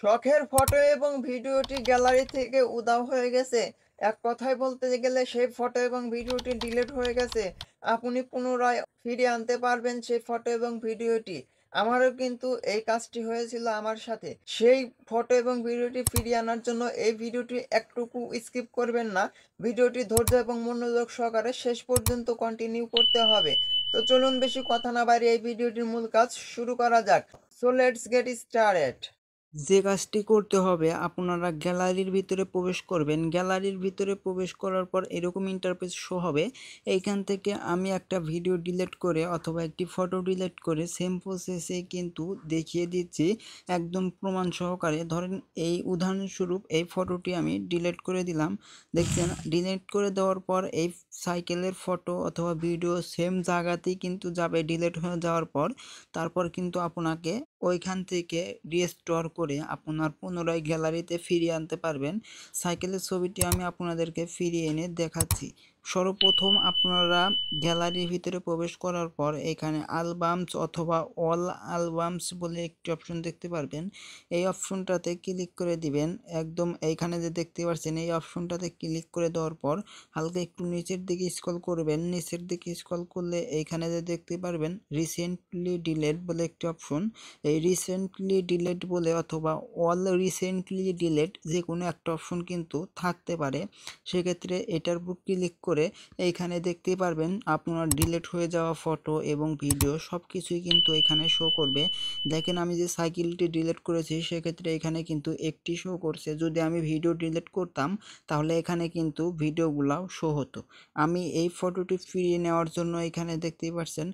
শখের ফটো এবং ভিডিওটি গ্যালারি থেকে উধাও হয়ে গেছে। এক কথায় বলতে গেলে সেই ফটো এবং ভিডিওটি ডিলিট হয়ে গেছে। আপনি পুনরায় ফিরিয়ে আনতে পারবেন সেই ফটো এবং ভিডিওটি। আমারও কিন্তু এই কাজটি হয়েছিল আমার সাথে। সেই ফটো এবং ভিডিওটি ফিরিয়ে আনার জন্য এই ভিডিওটি একটুকু স্কিপ করবেন না। ভিডিওটি ধৈর্য এবং মনোযোগ সহকারে শেষ পর্যন্ত কন্টিনিউ করতে হবে। তো চলুন বেশি কথা না বাড়িয়ে এই ভিডিওটির মূল কাজ শুরু করা যাক। So let's get started. যে কাজটি করতে হবে, আপনারা গ্যালারির ভিতরে প্রবেশ করবেন। গ্যালারির ভিতরে প্রবেশ করার পর এরকম ইন্টারফেস শো হবে। এইখান থেকে আমি একটা ভিডিও ডিলিট করে অথবা একটি ফটো ডিলিট করে সেম প্রসেসে কিন্তু দেখিয়ে দিচ্ছি একদম প্রমাণ সহকারে। ধরেন এই উদাহরণস্বরূপ এই ফটোটি আমি ডিলিট করে দিলাম। দেখছেন, ডিলিট করে দেওয়ার পর এই সাইকেলের ফটো অথবা ভিডিও সেম জায়গাতেই কিন্তু যাবে ডিলিট হয়ে যাওয়ার পর। তারপর কিন্তু আপনাকে ওইখান থেকে রিস্টোর করে আপনার পুনরায় গ্যালারিতে ফিরিয়ে আনতে পারবেন। সাইকেলের ছবিটি আমি আপনাদেরকে ফিরিয়ে এনে দেখাচ্ছি। সর্বপ্রথম আপনারা গ্যালারির ভিতরে প্রবেশ করার পর এখানে অ্যালবামস অথবা অল অ্যালবামস বলে একটি অপশন দেখতে পারবেন। এই অপশনটাতে ক্লিক করে দিবেন। একদম এইখানে যে দেখতে পাচ্ছেন এই অপশনটাতে ক্লিক করে দেওয়ার পর হালকা একটু নিচের দিকে স্ক্রল করবেন। নিচের দিকে স্ক্রল করলে এইখানে যে দেখতে পারবেন রিসেন্টলি ডিলেট বলে একটি অপশন। এই রিসেন্টলি ডিলেট বলে অথবা অল রিসেন্টলি ডিলেট যে কোনো একটা অপশন কিন্তু থাকতে পারে। সেক্ষেত্রে এটার উপর ক্লিক করে এইখানে দেখতে পারবেন আপনার ডিলেট হয়ে যাওয়া ফটো এবং ভিডিও সব কিছুই কিন্তু এখানে শো করবে। দেখেন, আমি যে সাইকেলটি ডিলিট করেছি সেক্ষেত্রে এখানে কিন্তু একটি শো করছে। যদি আমি ভিডিও ডিলিট করতাম তাহলে এখানে কিন্তু ভিডিওগুলাও শো হতো। আমি এই ফটোটি ফিরিয়ে নেওয়ার জন্য এখানে দেখতেই পাচ্ছেন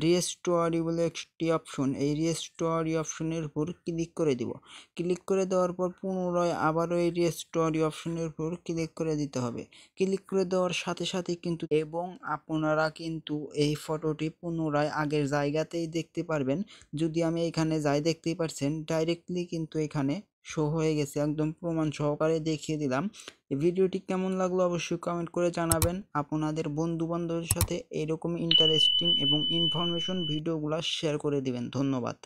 রিস্টোরি বলে একটি অপশন। এই রিস্টোরি অপশনের উপর ক্লিক করে দিব। ক্লিক করে দেওয়ার পর পুনরায় আবারও এই রিস্টোরি অপশনের উপর ক্লিক করে দিতে হবে। ক্লিক করে দেওয়ার সাথে সাথে কিন্তু এবং আপনারা কিন্তু এই ফটোটি পুনরায় আগের জায়গাতেই দেখতে পারবেন। যদি আমি এখানে যাই দেখতেই পাচ্ছেন ডাইরেক্টলি কিন্তু এখানে শো হয়ে গেছে। একদম প্রমাণ সহকারে দেখিয়ে দিলাম। এই ভিডিওটি কেমন লাগলো অবশ্যই কমেন্ট করে জানাবেন। আপনাদের বন্ধু বান্ধবের সাথে এরকম ইন্টারেস্টিং এবং ইনফরমেশন ভিডিওগুলো শেয়ার করে দিবেন। ধন্যবাদ।